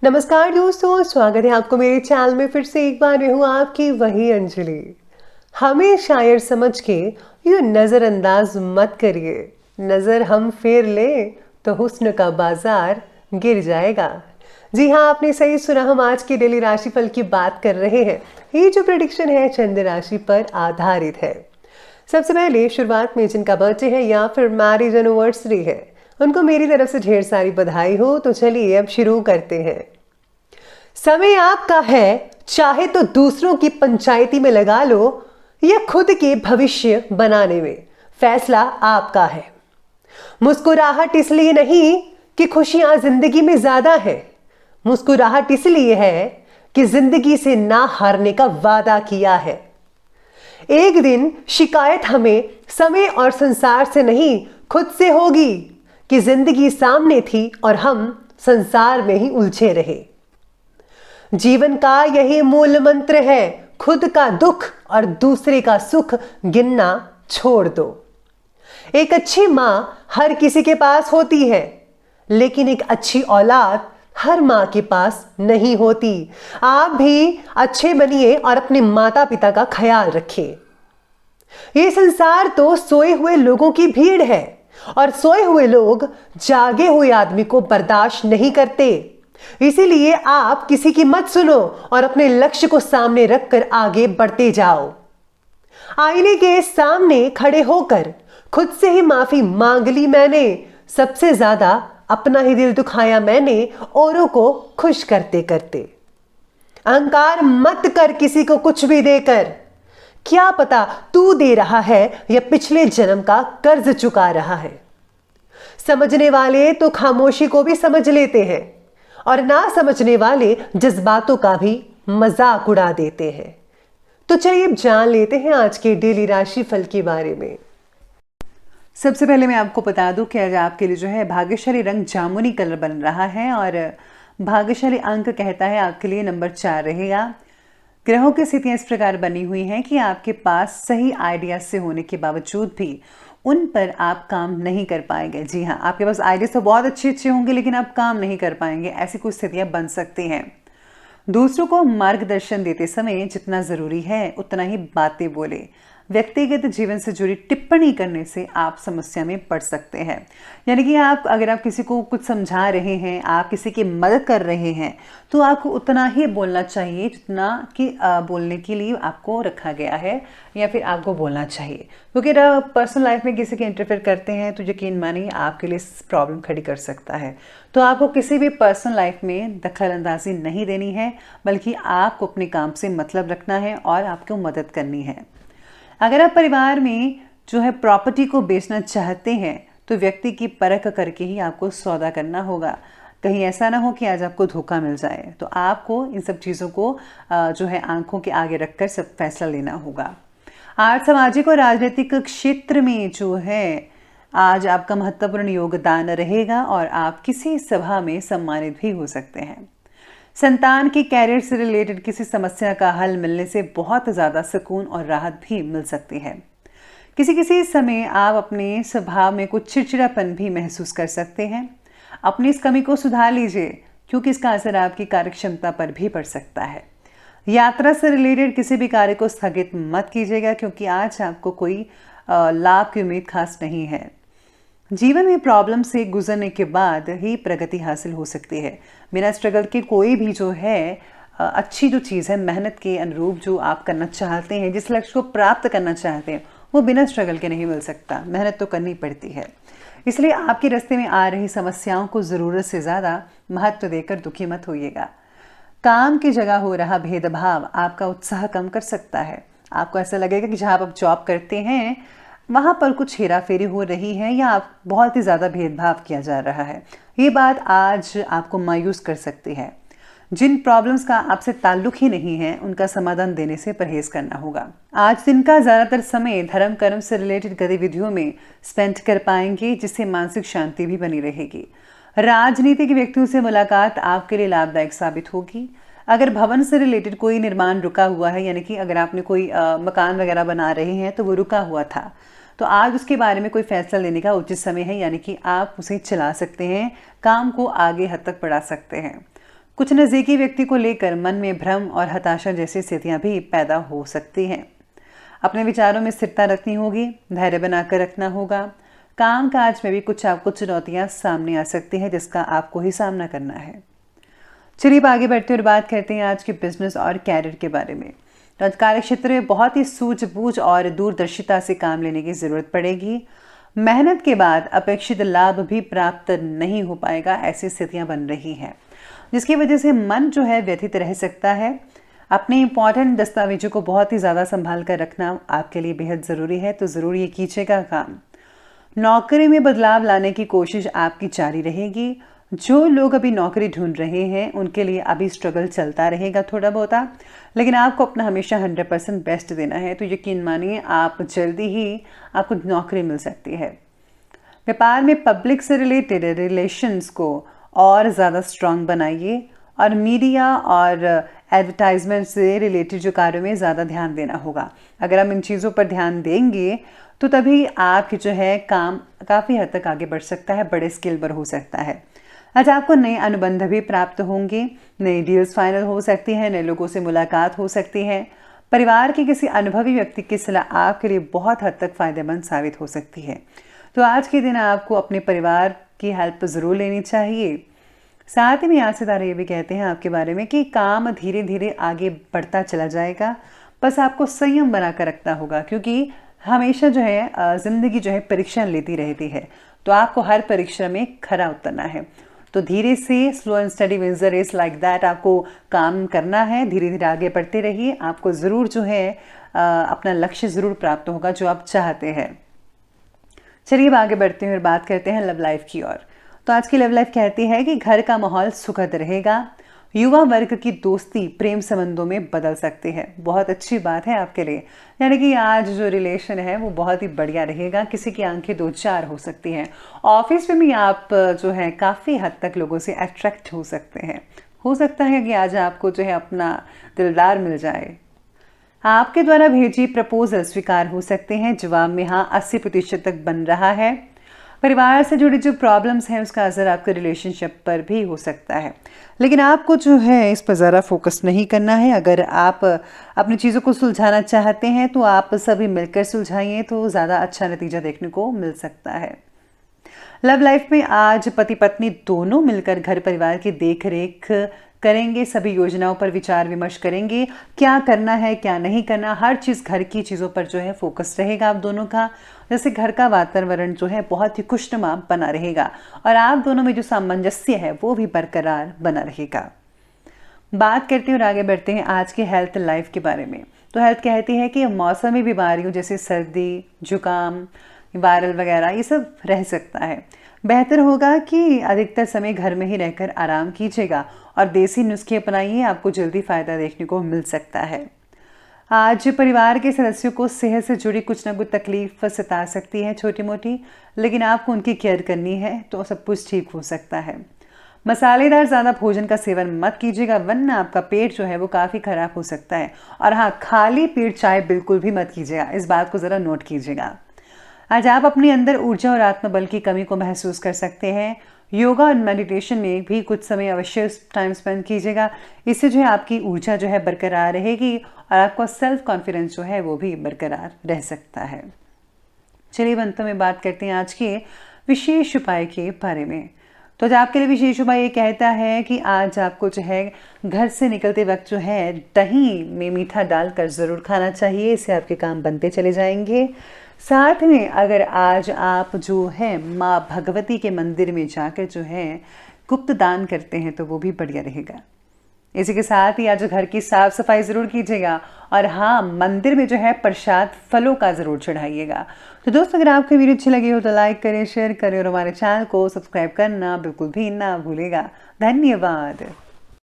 नमस्कार दोस्तों, स्वागत है आपको मेरे चैनल में। फिर से एक बार मैं हूँ आपकी वही अंजलि। हमें शायर समझ के ये नज़रअंदाज मत करिए। नज़र हम फेर ले तो हुस्न का बाजार गिर जाएगा। जी हाँ, आपने सही सुना। हम आज के डेली राशिफल की बात कर रहे हैं। ये जो प्रेडिक्शन है चंद्र राशि पर आधारित है। सबसे पहले शुरुआत में जिनका बर्थडे है या फिर मैरिज एनिवर्सरी है, उनको मेरी तरफ से ढेर सारी बधाई हो। तो चलिए अब शुरू करते हैं। समय आपका है, चाहे तो दूसरों की पंचायती में लगा लो या खुद के भविष्य बनाने में, फैसला आपका है। मुस्कुराहट इसलिए नहीं कि खुशियां जिंदगी में ज्यादा है, मुस्कुराहट इसलिए है कि जिंदगी से ना हारने का वादा किया है। एक दिन शिकायत हमें समय और संसार से नहीं, खुद से होगी कि जिंदगी सामने थी और हम संसार में ही उलझे रहे। जीवन का यही मूल मंत्र है, खुद का दुख और दूसरे का सुख गिनना छोड़ दो। एक अच्छी मां हर किसी के पास होती है, लेकिन एक अच्छी औलाद हर मां के पास नहीं होती। आप भी अच्छे बनिए और अपने माता पिता का ख्याल रखिए। ये संसार तो सोए हुए लोगों की भीड़ है और सोए हुए लोग जागे हुए आदमी को बर्दाश्त नहीं करते। इसीलिए आप किसी की मत सुनो और अपने लक्ष्य को सामने रखकर आगे बढ़ते जाओ। आईने के सामने खड़े होकर खुद से ही माफी मांग ली मैंने, सबसे ज्यादा अपना ही दिल दुखाया मैंने औरों को खुश करते करते। अहंकार मत कर किसी को कुछ भी देकर, क्या पता तू दे रहा है या पिछले जन्म का कर्ज चुका रहा है। समझने वाले तो खामोशी को भी समझ लेते हैं और ना समझने वाले जज्बातों का भी मजाक उड़ा देते हैं। तो चलिए अब जान लेते हैं आज के डेली राशिफल के बारे में। सबसे पहले मैं आपको बता दूं कि आज आपके लिए जो है भाग्यशाली रंग जामुनी कलर बन रहा है और भाग्यशाली अंक कहता है आपके लिए नंबर 4 रहेगा। ग्रहों की स्थितियां इस प्रकार बनी हुई हैं कि आपके पास सही आइडियाज से होने के बावजूद भी उन पर आप काम नहीं कर पाएंगे। जी हाँ, आपके पास आइडियाज तो बहुत अच्छे होंगे लेकिन आप काम नहीं कर पाएंगे, ऐसी कुछ स्थितियां बन सकती हैं। दूसरों को मार्गदर्शन देते समय जितना ज़रूरी है उतना ही बातें बोले। व्यक्तिगत जीवन से जुड़ी टिप्पणी करने से आप समस्या में पड़ सकते हैं। यानी कि अगर आप किसी को कुछ समझा रहे हैं, आप किसी की मदद कर रहे हैं, तो आपको उतना ही बोलना चाहिए जितना कि बोलने के लिए आपको रखा गया है या फिर आपको बोलना चाहिए। क्योंकि पर्सनल लाइफ में किसी के इंटरफेयर करते हैं तो यकीन मानिए आपके लिए प्रॉब्लम खड़ी कर सकता है। तो आपको किसी भी पर्सनल लाइफ में दखल अंदाजी नहीं देनी है, बल्कि आपको अपने काम से मतलब रखना है और आपको मदद करनी है। अगर आप परिवार में जो है प्रॉपर्टी को बेचना चाहते हैं तो व्यक्ति की परख करके ही आपको सौदा करना होगा। कहीं ऐसा ना हो कि आज आपको धोखा मिल जाए। तो आपको इन सब चीज़ों को जो है आंखों के आगे रखकर सब फैसला लेना होगा। आज सामाजिक और राजनीतिक क्षेत्र में जो है आज आपका महत्वपूर्ण योगदान रहेगा और आप किसी सभा में सम्मानित भी हो सकते हैं। संतान के कैरियर से रिलेटेड किसी समस्या का हल मिलने से बहुत ज़्यादा सुकून और राहत भी मिल सकती है। किसी समय आप अपने स्वभाव में कुछ चिड़चिड़ापन भी महसूस कर सकते हैं। अपनी इस कमी को सुधार लीजिए क्योंकि इसका असर आपकी कार्यक्षमता पर भी पड़ सकता है। यात्रा से रिलेटेड किसी भी कार्य को स्थगित मत कीजिएगा क्योंकि आज आपको कोई लाभ की उम्मीद खास नहीं है। जीवन में प्रॉब्लम से गुजरने के बाद ही प्रगति हासिल हो सकती है। बिना स्ट्रगल के कोई भी जो है अच्छी जो चीज़ है, मेहनत के अनुरूप जो आप करना चाहते हैं, जिस लक्ष्य को प्राप्त करना चाहते हैं, वो बिना स्ट्रगल के नहीं मिल सकता। मेहनत तो करनी पड़ती है। इसलिए आपके रास्ते में आ रही समस्याओं को ज़रूरत से ज़्यादा महत्व देकर दुखी मत होइएगा। काम की जगह हो रहा भेदभाव आपका उत्साह कम कर सकता है। आपको ऐसा लगेगा कि जहाँ आप जॉब करते हैं वहाँ पर कुछ हेराफेरी हो रही है या आप बहुत ही ज़्यादा भेदभाव किया जा रहा है। ये बात आज आपको मायूस कर सकती है। जिन प्रॉब्लम्स का आपसे ताल्लुक ही नहीं है उनका समाधान देने से परहेज करना होगा। आज दिन का ज़्यादातर समय धर्म कर्म से रिलेटेड गतिविधियों में स्पेंड कर पाएंगे जिससे मानसिक शांति भी बनी रहेगी। राजनीतिक व्यक्तियों से मुलाकात आपके लिए लाभदायक साबित होगी। अगर भवन से रिलेटेड कोई निर्माण रुका हुआ है, यानी कि अगर आपने कोई मकान वगैरह बना रहे हैं तो वो रुका हुआ था, तो आज उसके बारे में कोई फैसला लेने का उचित समय है। यानी कि आप उसे चला सकते हैं, काम को आगे हद तक बढ़ा सकते हैं। कुछ नज़दीकी व्यक्ति को लेकर मन में भ्रम और हताशा जैसी स्थितियां भी पैदा हो सकती हैं। अपने विचारों में स्थिरता रखनी होगी, धैर्य बनाकर रखना होगा। काम काज में भी कुछ आपको चुनौतियां सामने आ सकती हैं जिसका आपको ही सामना करना है। चलिए आगे बढ़ते और बात करते हैं आज के बिजनेस और कैरियर के बारे में। तो आज कार्य क्षेत्र में बहुत ही सूझबूझ और दूरदर्शिता से काम लेने की ज़रूरत पड़ेगी। मेहनत के बाद अपेक्षित लाभ भी प्राप्त नहीं हो पाएगा, ऐसी स्थितियां बन रही हैं, जिसकी वजह से मन जो है व्यथित रह सकता है। अपने इंपॉर्टेंट दस्तावेजों को बहुत ही ज़्यादा संभाल कर रखना आपके लिए बेहद ज़रूरी है, तो ज़रूर ये कीजिएगा काम। नौकरी में बदलाव लाने की कोशिश आपकी जारी रहेगी। जो लोग अभी नौकरी ढूंढ रहे हैं उनके लिए अभी स्ट्रगल चलता रहेगा थोड़ा बहुत, लेकिन आपको अपना हमेशा 100% बेस्ट देना है। तो यकीन मानिए आप जल्दी ही आपको नौकरी मिल सकती है। व्यापार में पब्लिक से रिलेटेड रिलेशंस को और ज़्यादा स्ट्रांग बनाइए और मीडिया और एडवर्टाइजमेंट से रिलेटेड जो कार्यों में ज़्यादा ध्यान देना होगा। अगर हम इन चीज़ों पर ध्यान देंगे तो तभी आपकी जो है काम काफ़ी हद तक आगे बढ़ सकता है, बड़े स्केल पर हो सकता है। आज आपको नए अनुबंध भी प्राप्त होंगे, नई डील्स फाइनल हो सकती है, नए लोगों से मुलाकात हो सकती है। परिवार के किसी अनुभवी व्यक्ति की सलाह आपके लिए बहुत हद तक फ़ायदेमंद साबित हो सकती है। तो आज के दिन आपको अपने परिवार की हेल्प ज़रूर लेनी चाहिए। साथ ही में आज सितारे ये भी कहते हैं आपके बारे में कि काम धीरे धीरे आगे बढ़ता चला जाएगा, बस आपको संयम बनाकर रखना होगा, क्योंकि हमेशा जो है ज़िंदगी जो है परीक्षा लेती रहती है, तो आपको हर परीक्षा में खरा उतरना है। तो धीरे से slow and steady wins the race like that आपको काम करना है, धीरे धीरे आगे बढ़ते रहिए। आपको ज़रूर जो है अपना लक्ष्य ज़रूर प्राप्त होगा जो आप चाहते हैं। चलिए अब आगे बढ़ते हैं और बात करते हैं लव लाइफ की ओर। तो आज की लव लाइफ कहती है कि घर का माहौल सुखद रहेगा। युवा वर्ग की दोस्ती प्रेम संबंधों में बदल सकती है, बहुत अच्छी बात है आपके लिए। यानी कि आज जो रिलेशन है वो बहुत ही बढ़िया रहेगा, किसी की आंखें दो चार हो सकती हैं। ऑफिस में भी आप जो है काफ़ी हद तक लोगों से अट्रैक्ट हो सकते हैं। हो सकता है कि आज आपको जो है अपना दिलदार मिल जाए। आपके द्वारा भेजी प्रपोजल स्वीकार हो सकते हैं, जवाब में हाँ 80% तक बन रहा है। परिवार से जुड़ी जो प्रॉब्लम्स हैं उसका असर आपके रिलेशनशिप पर भी हो सकता है, लेकिन आपको जो है इस पर ज़्यादा फोकस नहीं करना है। अगर आप अपनी चीज़ों को सुलझाना चाहते हैं तो आप सभी मिलकर सुलझाइए, तो ज़्यादा अच्छा नतीजा देखने को मिल सकता है। लव लाइफ में आज पति पत्नी दोनों मिलकर घर परिवार की देख रेख करेंगे, सभी योजनाओं पर विचार विमर्श करेंगे, क्या करना है क्या नहीं करना, हर चीज़ घर की चीज़ों पर जो है फोकस रहेगा आप दोनों का। जैसे घर का वातावरण जो है बहुत ही खुशनुमा बना रहेगा और आप दोनों में जो सामंजस्य है वो भी बरकरार बना रहेगा। बात करते हैं और आगे बढ़ते हैं आज के हेल्थ लाइफ के बारे में। तो हेल्थ कहती है कि मौसमी बीमारियों जैसे सर्दी, जुकाम, वायरल वगैरह ये सब रह सकता है। बेहतर होगा कि अधिकतर समय घर में ही रहकर आराम कीजिएगा और देसी नुस्खे अपनाइए, आपको जल्दी फ़ायदा देखने को मिल सकता है। आज परिवार के सदस्यों को सेहत से जुड़ी कुछ ना कुछ तकलीफ सता सकती है छोटी मोटी, लेकिन आपको उनकी केयर करनी है तो सब कुछ ठीक हो सकता है। मसालेदार ज़्यादा भोजन का सेवन मत कीजिएगा, वरना आपका पेट जो है वो काफ़ी ख़राब हो सकता है। और हाँ, खाली पेट चाय बिल्कुल भी मत कीजिएगा, इस बात को ज़रा नोट कीजिएगा। आज आप अपने अंदर ऊर्जा और आत्मबल की कमी को महसूस कर सकते हैं। योगा और मेडिटेशन में भी कुछ समय अवश्य टाइम स्पेंड कीजिएगा, इससे जो है आपकी ऊर्जा जो है बरकरार रहेगी और आपका सेल्फ कॉन्फिडेंस जो है वो भी बरकरार रह सकता है। चलिए अंत में बात करते हैं आज के विशेष उपाय के बारे में। तो आज आपके लिए विशेष उपाय ये कहता है कि आज आपको जो है घर से निकलते वक्त जो है दही में मीठा डालकर ज़रूर खाना चाहिए, इससे आपके काम बनते चले जाएंगे। साथ में अगर आज आप जो है माँ भगवती के मंदिर में जाकर जो है गुप्त दान करते हैं तो वो भी बढ़िया रहेगा। इसी के साथ ही आज घर की साफ सफाई ज़रूर कीजिएगा और हाँ, मंदिर में जो है प्रसाद फलों का ज़रूर चढ़ाइएगा। तो दोस्तों, अगर आपको वीडियो अच्छी लगी हो तो लाइक करें, शेयर करें और हमारे चैनल को सब्सक्राइब करना बिल्कुल भी ना भूलेगा। धन्यवाद।